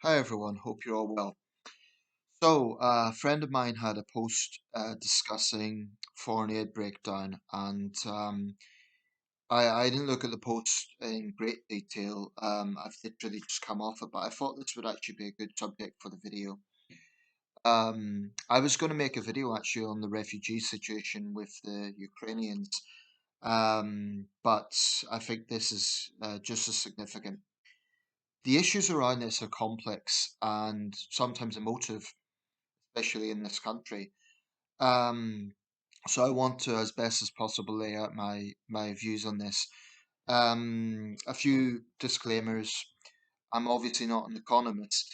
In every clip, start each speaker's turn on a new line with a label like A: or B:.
A: Hi everyone, hope you're all well. A friend of mine had a post discussing foreign aid breakdown, and I didn't look at the post in great detail. I've literally just come off it, but I thought this would actually be a good subject for the video. I was going to make a video actually on the refugee situation with the Ukrainians, but I think this is just as significant. The issues around this are complex and sometimes emotive, especially in this country. Um, so I want to, as best as possible, lay out my views on this. A few disclaimers. I'm obviously not an economist,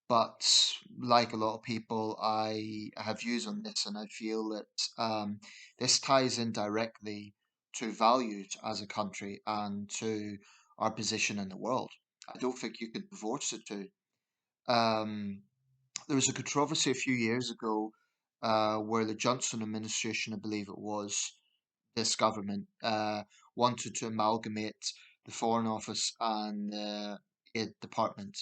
A: but like a lot of people, I have views on this, and I feel that this ties in directly to values as a country and to our position in the world. I don't think you could divorce the two. Um, there was a controversy a few years ago where the Johnson administration, I believe it was, this government, wanted to amalgamate the Foreign Office and the Aid Department,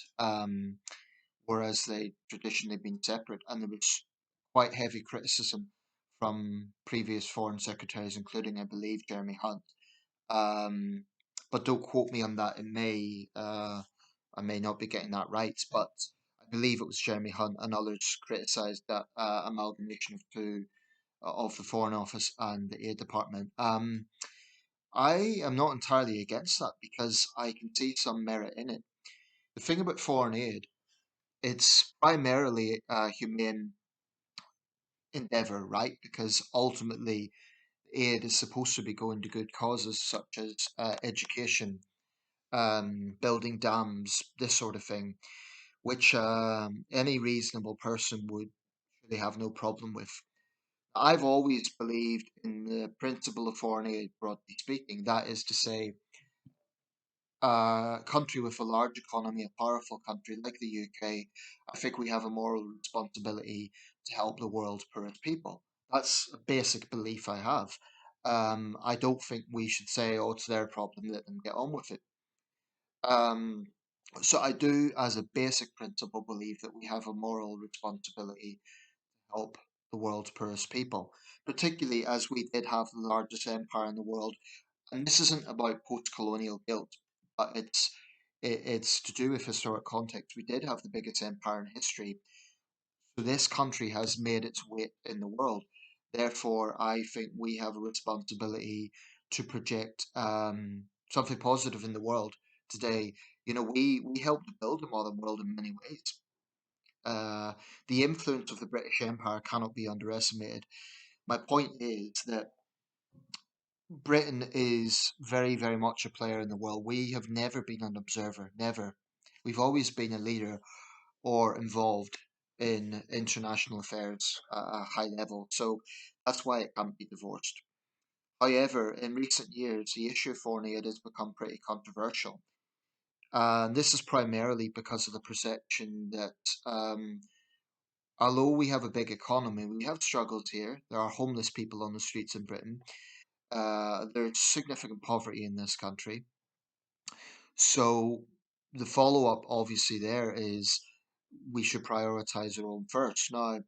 A: whereas they traditionally been separate. And there was quite heavy criticism from previous foreign secretaries, including, I believe, Jeremy Hunt. Um, but don't quote me on that. I may not be getting that right, but I believe it was Jeremy Hunt and others criticised that amalgamation of two of the Foreign Office and the Aid Department. I am not entirely against that because I can see some merit in it. The thing about foreign aid, it's primarily a humane endeavour, right? Because ultimately, aid is supposed to be going to good causes such as education, building dams, this sort of thing, which any reasonable person would really have no problem with. I've always believed in the principle of foreign aid, broadly speaking. That is to say, a country with a large economy, a powerful country like the UK, I think we have a moral responsibility to help the world's poorest people. That's a basic belief I have. I don't think we should say, oh, it's their problem, let them get on with it. Um, so I do, as a basic principle, believe that we have a moral responsibility to help the world's poorest people, particularly as we did have the largest empire in the world. And this isn't about post-colonial guilt, but it's to do with historic context. We did have the biggest empire in history, so this country has made its weight in the world. Therefore, I think we have a responsibility to project something positive in the world today. You know, we helped to build the modern world in many ways. Uh, the influence of the British Empire cannot be underestimated. My point is that Britain is very, very much a player in the world. We have never been an observer, never. We've always been a leader or involved in international affairs at a high level. So that's why it can't be divorced. However, in recent years, the issue of foreign aid has become pretty controversial. And this is primarily because of the perception that although we have a big economy, we have struggles here. There are homeless people on the streets in Britain. There's significant poverty in this country. So the follow up, obviously, there is we should prioritize our own first. Now,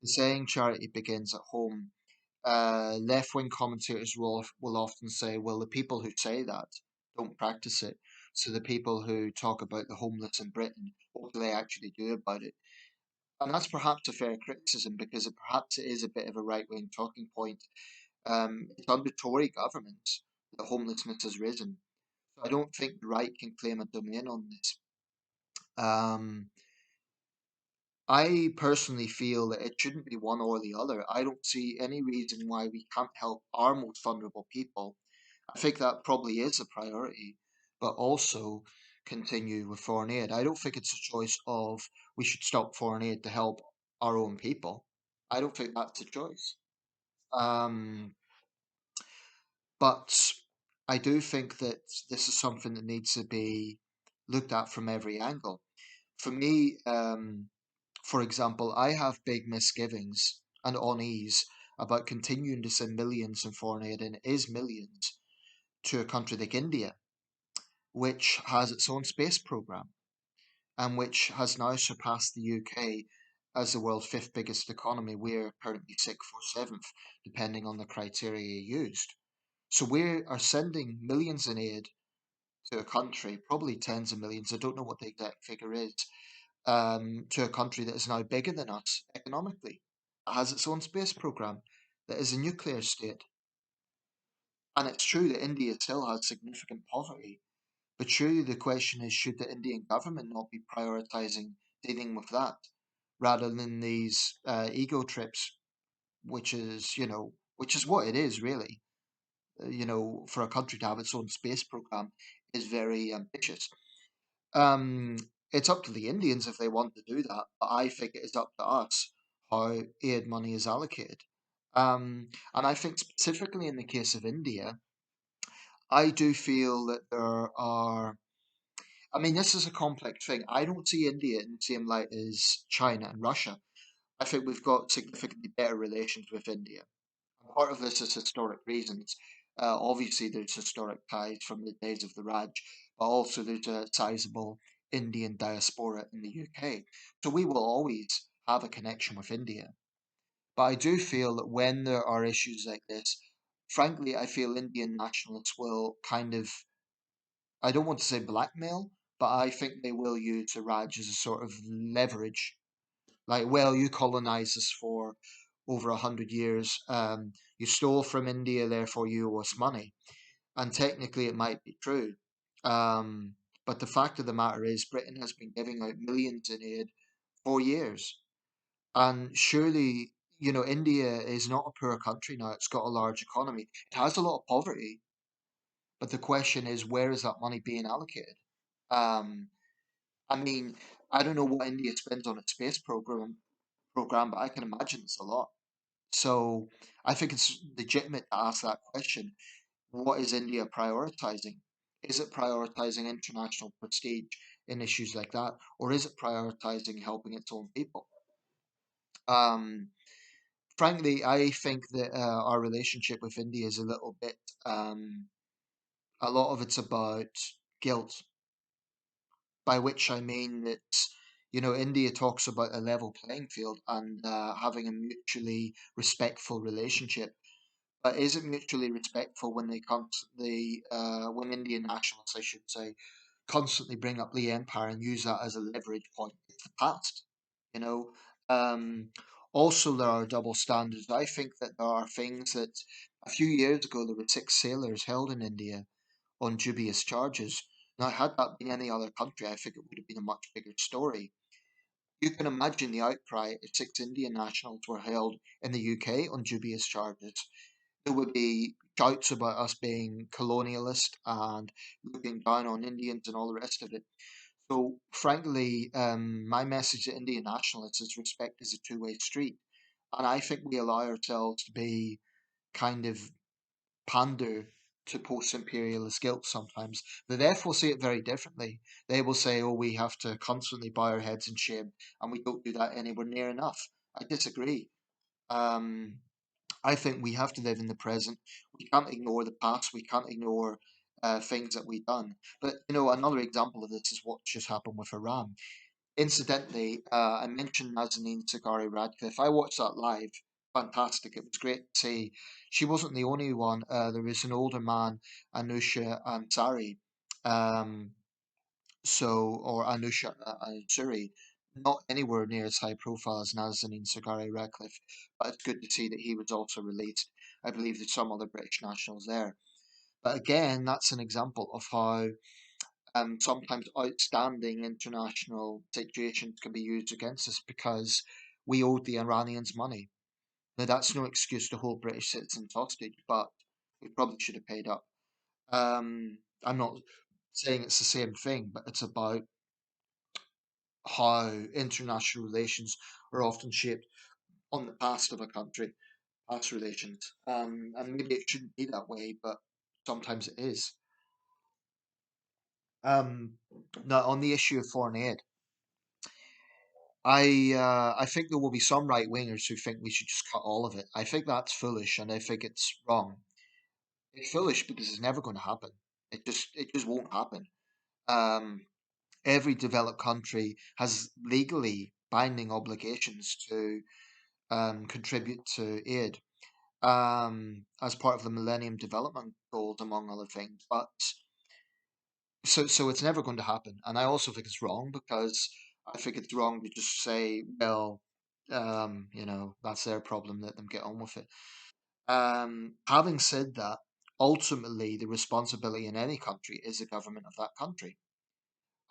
A: the saying charity begins at home. Left wing commentators will often say, well, the people who say that don't practice it. So the people who talk about the homeless in Britain, what do they actually do about it? And that's perhaps a fair criticism because perhaps it is a bit of a right wing talking point. It's under Tory governments that homelessness has risen. So I don't think the right can claim a domain on this. Um, I personally feel that it shouldn't be one or the other. I don't see any reason why we can't help our most vulnerable people. I think that probably is a priority, but also continue with foreign aid. I don't think it's a choice of we should stop foreign aid to help our own people. I don't think that's a choice. Um, but I do think that this is something that needs to be looked at from every angle. For me, for example, I have big misgivings and unease about continuing to send millions in foreign aid, and it is millions, to a country like India, which has its own space program and which has now surpassed the UK as the world's fifth biggest economy. We're currently sixth or seventh, depending on the criteria used. So we are sending millions in aid to a country, probably tens of millions, I don't know what the exact figure is, to a country that is now bigger than us economically. It has its own space program, that is a nuclear state. And it's true that India still has significant poverty. But surely the question is, should the Indian government not be prioritizing dealing with that rather than these ego trips, which is what it is really. For a country to have its own space program is very ambitious. Um, it's up to the Indians if they want to do that, but I think it is up to us how aid money is allocated. And I think specifically in the case of India, I do feel that there are. I mean, this is a complex thing. I don't see India in the same light as China and Russia. I think we've got significantly better relations with India. And part of this is historic reasons. Obviously, there's historic ties from the days of the Raj, but also there's a sizable Indian diaspora in the UK. So we will always have a connection with India. But I do feel that when there are issues like this, frankly, I feel Indian nationalists will kind of, I don't want to say blackmail, but I think they will use the Raj as a sort of leverage. Like, well, you colonized us for over 100 years. You stole from India, therefore you owe us money. And technically, it might be true. Um, but the fact of the matter is, Britain has been giving out millions in aid for years. And surely, India is not a poor country now. It's got a large economy. It has a lot of poverty. But the question is, where is that money being allocated? Um, I mean, I don't know what India spends on its space program, but I can imagine it's a lot. So I think it's legitimate to ask that question. What is India prioritizing? Is it prioritizing international prestige in issues like that, or is it prioritizing helping its own people? Um, Frankly, I think that our relationship with India is a little bit. A lot of it's about guilt, by which I mean that India talks about a level playing field and having a mutually respectful relationship. But is it mutually respectful when they constantly, when Indian nationalists, I should say, constantly bring up the empire and use that as a leverage point? It's the past, you know. Um, Also, there are double standards. I think that there are things that a few years ago there were six sailors held in India on dubious charges. Now, had that been any other country, I think it would have been a much bigger story. You can imagine the outcry if six Indian nationals were held in the UK on dubious charges. There would be shouts about us being colonialist and looking down on Indians and all the rest of it. So, frankly, my message to Indian nationalists is respect is a two-way street. And I think we allow ourselves to be kind of pander to post-imperialist guilt sometimes. The left will see it very differently. They will say, oh, we have to constantly bow our heads in shame, and we don't do that anywhere near enough. I disagree. Um, I think we have to live in the present. We can't ignore the past. We can't ignore things that we've done. But another example of this is what just happened with Iran. Incidentally, I mentioned Nazanin Zaghari Radcliffe. I watched that live. Fantastic. It was great to see. She wasn't the only one. There was an older man, Anusha Ansari. Um, or Anusha Ansuri, not anywhere near as high profile as Nazanin Zaghari Radcliffe, but it's good to see that he was also released. I believe there's some other British nationals there. But again, that's an example of how sometimes outstanding international situations can be used against us because we owed the Iranians money. Now, that's no excuse to hold British citizens hostage, but we probably should have paid up. I'm not saying it's the same thing, but it's about how international relations are often shaped on the past of a country, past relations. And maybe it shouldn't be that way, but sometimes it is. Um, Now, on the issue of foreign aid, I think there will be some right wingers who think we should just cut all of it. I think that's foolish, and I think it's wrong. It's foolish because it's never going to happen. It just won't happen. Um, every developed country has legally binding obligations to contribute to aid as part of the Millennium Development Goals, among other things. But so it's never going to happen, and I also think it's wrong because I think it's wrong to just say, well, that's their problem. Let them get on with it. Having said that, ultimately the responsibility in any country is the government of that country.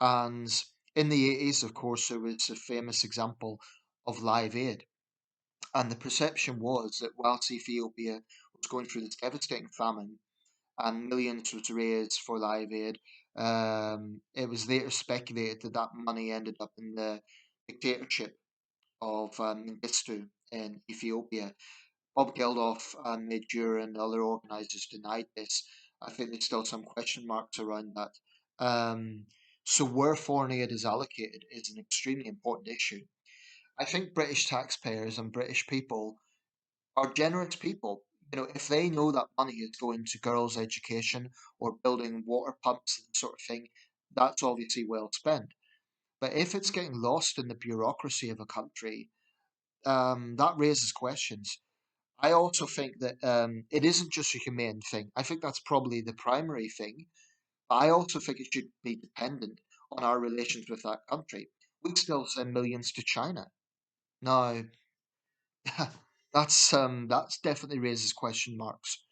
A: And in the 80s, of course, there was a famous example of Live Aid. And the perception was that whilst Ethiopia was going through this devastating famine and millions was raised for Live Aid, it was later speculated that that money ended up in the dictatorship of Mengistu in Ethiopia. Bob Geldof and Midge and other organisers denied this. I think there's still some question marks around that. Um, so where foreign aid is allocated is an extremely important issue. I think British taxpayers and British people are generous people. You know, if they know that money is going to girls' education or building water pumps and sort of thing, that's obviously well spent. But if it's getting lost in the bureaucracy of a country, that raises questions. I also think that it isn't just a humane thing. I think that's probably the primary thing. But I also think it should be dependent on our relations with that country. We still send millions to China. Now, that's definitely raises question marks.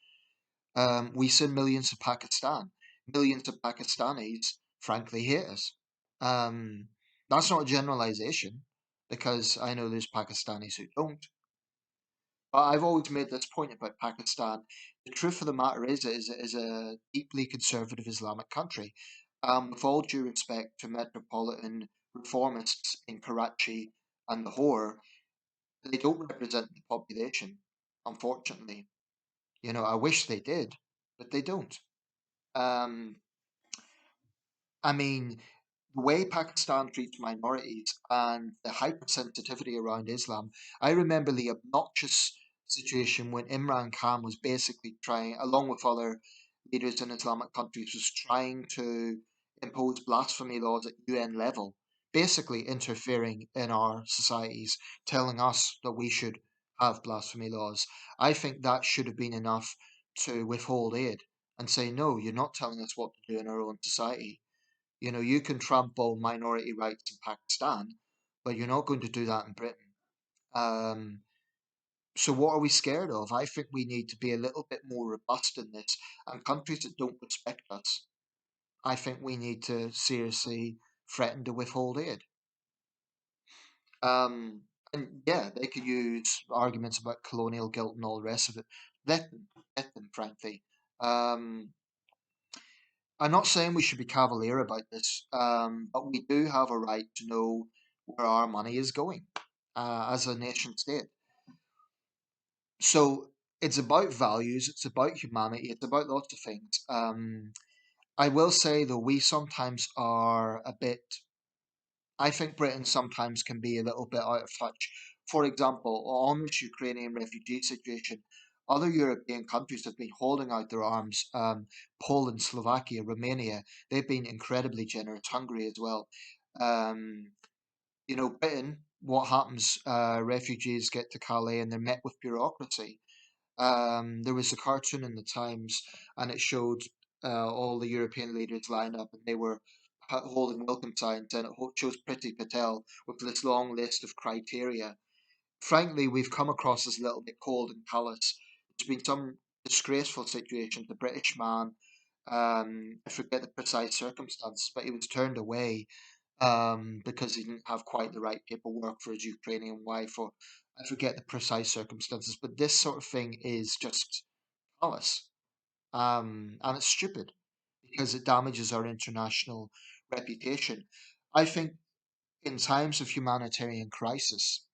A: We send millions to Pakistan. Millions of Pakistanis, frankly, hate us. Um, that's not a generalization because I know there's Pakistanis who don't. I've always made this point about Pakistan. The truth of the matter is a deeply conservative Islamic country. With all due respect to metropolitan reformists in Karachi and Lahore, they don't represent the population, unfortunately. You know, I wish they did, but they don't. Um, I mean, the way Pakistan treats minorities and the hypersensitivity around Islam. I remember the obnoxious situation when Imran Khan was basically trying, along with other leaders in Islamic countries, was trying to impose blasphemy laws at UN level, basically interfering in our societies, telling us that we should have blasphemy laws. I think that should have been enough to withhold aid and say, no, you're not telling us what to do in our own society. You know, you can trample minority rights in Pakistan, but you're not going to do that in Britain. Um, so what are we scared of? I think we need to be a little bit more robust in this. And countries that don't respect us, I think we need to seriously threaten to withhold aid. Um, and yeah, they could use arguments about colonial guilt and all the rest of it. Let them, frankly. Um, I'm not saying we should be cavalier about this, but we do have a right to know where our money is going as a nation state. So it's about values, it's about humanity, it's about lots of things. I will say, though, we sometimes are a bit I think Britain sometimes can be a little bit out of touch. For example, on this Ukrainian refugee situation, other European countries have been holding out their arms. Poland, Slovakia, Romania, they've been incredibly generous. Hungary as well. Um, Britain, what happens? Refugees get to Calais and they're met with bureaucracy. There was a cartoon in the Times, and it showed all the European leaders lined up, and they were holding welcome signs, and it shows Priti Patel with this long list of criteria. Frankly, we've come across as a little bit cold and callous. There's been some disgraceful situations. The British man, I forget the precise circumstances, but he was turned away because he didn't have quite the right paperwork for his Ukrainian wife, or I forget the precise circumstances. But this sort of thing is just callous, and it's stupid because it damages our international reputation. I think in times of humanitarian crisis,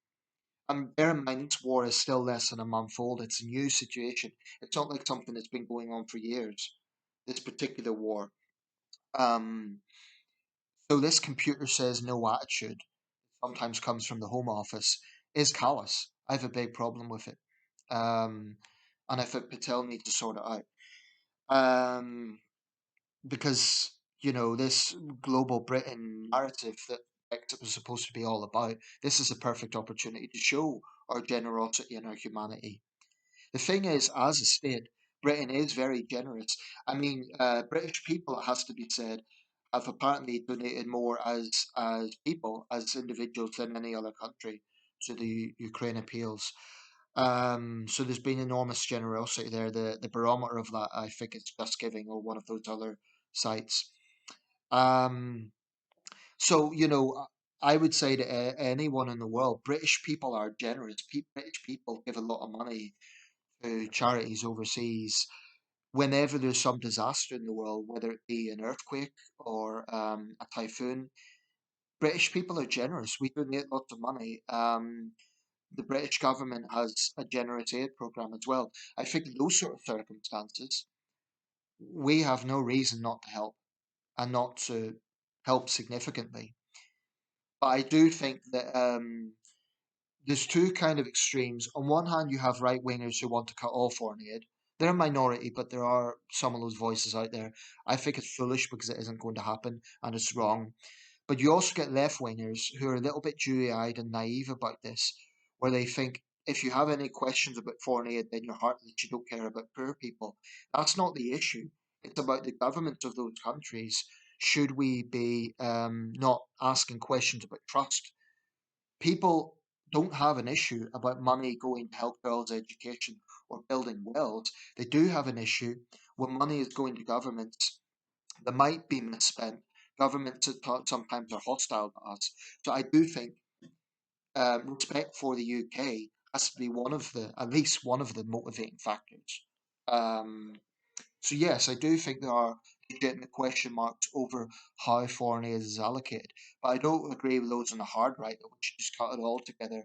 A: and bear in mind, this war is still less than a month old. It's a new situation. It's not like something that's been going on for years. This particular war. Um, so this computer says no attitude sometimes comes from the Home Office is callous. I have a big problem with it. Um, and I think Patel needs to sort it out. Because this global Britain narrative that Brexit was supposed to be all about. This is a perfect opportunity to show our generosity and our humanity. The thing is, as a state, Britain is very generous. I mean, British people, it has to be said, have apparently donated more as people, as individuals, than any other country to the Ukraine appeals. So there's been enormous generosity there. The barometer of that, I think, it's Just Giving or one of those other sites. Um, so I would say to anyone in the world, British people are generous. British people give a lot of money to charities overseas whenever there's some disaster in the world, whether it be an earthquake or a typhoon. British people are generous. We donate lots of money. The British government has a generous aid program as well. I think in those sort of circumstances, we have no reason not to help and not to help significantly. But I do think that there's two kind of extremes. On one hand, you have right wingers who want to cut all foreign aid. They're a minority, but there are some of those voices out there. I think it's foolish because it isn't going to happen and it's wrong. But you also get left wingers who are a little bit dewy eyed and naive about this, where they think if you have any questions about foreign aid, then you're heartless, you don't care about poor people. That's not the issue. It's about the governments of those countries. Should we be not asking questions about trust? People don't have an issue about money going to help girls' education or building wells. They do have an issue when money is going to governments that might be misspent. Governments that sometimes are hostile to us. So I do think respect for the UK has to be at least one of the motivating factors. Um, so yes, I do think there are legitimate question marks over how foreign aid is allocated, but I don't agree with those on the hard right that we should just cut it all together.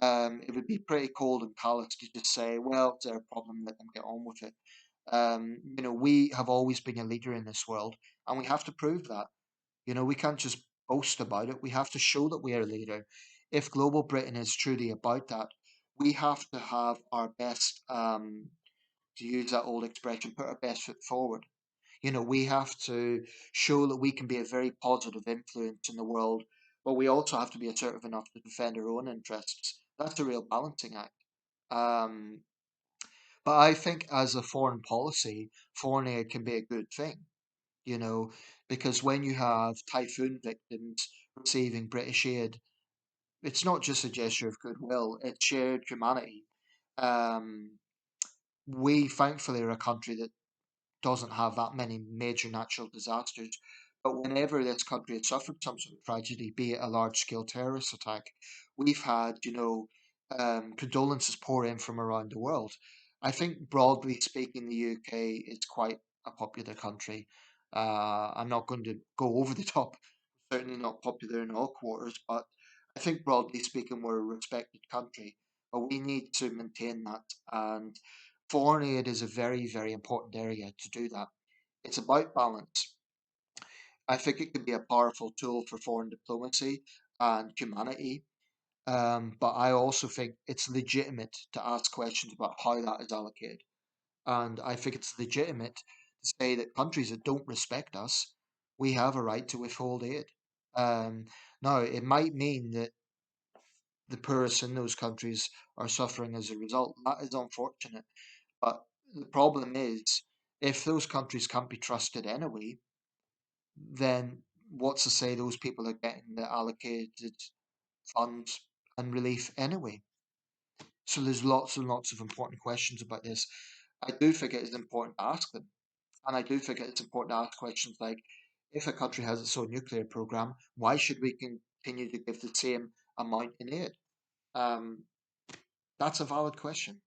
A: It would be pretty cold and callous to just say, well, it's their problem, let them get on with it. We have always been a leader in this world, and we have to prove that. We can't just boast about it. We have to show that we are a leader. If global Britain is truly about that, we have to have our best, to use that old expression, put our best foot forward. We have to show that we can be a very positive influence in the world, but we also have to be assertive enough to defend our own interests. That's a real balancing act. Um, but I think as a foreign policy, foreign aid can be a good thing, you know, because when you have typhoon victims receiving British aid, it's not just a gesture of goodwill, it's shared humanity. Um, we thankfully are a country that doesn't have that many major natural disasters. But whenever this country has suffered some sort of tragedy, be it a large scale terrorist attack, we've had, condolences pour in from around the world. I think, broadly speaking, the UK is quite a popular country. I'm not going to go over the top, certainly not popular in all quarters, but I think, broadly speaking, we're a respected country. But we need to maintain that. And foreign aid is a very, very important area to do that. It's about balance. I think it can be a powerful tool for foreign diplomacy and humanity. But I also think it's legitimate to ask questions about how that is allocated. And I think it's legitimate to say that countries that don't respect us, we have a right to withhold aid. Um, Now, it might mean that the poorest in those countries are suffering as a result. That is unfortunate. But the problem is, if those countries can't be trusted anyway, then what's to say those people are getting the allocated funds and relief anyway? So there's lots and lots of important questions about this. I do think it is important to ask them. And I do think it's important to ask questions like, if a country has its own nuclear program, why should we continue to give the same amount in aid? Um, that's a valid question.